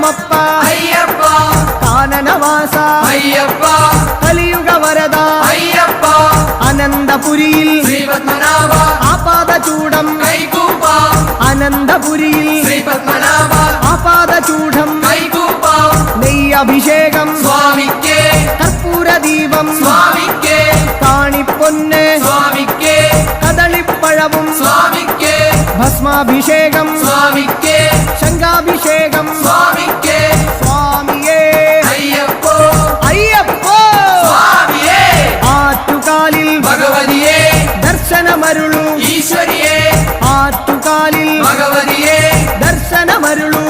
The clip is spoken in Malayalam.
ശരണമപ്പ അയ്യപ്പ കാനനവാസ അയ്യപ്പ കലിയുഗ വരദ അയ്യപ്പ അനന്തപുരിയിൽ ശ്രീപത്മനാഭ ആപാദചൂടം കൈകൂപ്പ അനന്തപുരിയിൽ ശ്രീപത്മനാഭ ആപാദചൂടം കൈകൂപ്പ നെയ്യഭിഷേകം സ്വാമിക്കേ കർപ്പൂരദീപം സ്വാമിക്കേ കാണിപ്പൊന്ന് സ്വാമിക്കേ കദളിപ്പഴവും സ്വാമിക്കേ ഭസ്മാഭിഷേകം സ്വാമിക്കേ ശംഖാഭിഷേകം സ്വാമിക്കേ സ്വാമിയേ അയ്യപ്പോ അയ്യപ്പോ സ്വാമിയേ ആറ്റുകാലിൽ ഭഗവതിയേ ദർശനമരുളു ഈശ്വരിയേ ആറ്റുകാലിൽ ഭഗവതിയേ ദർശനമരുളു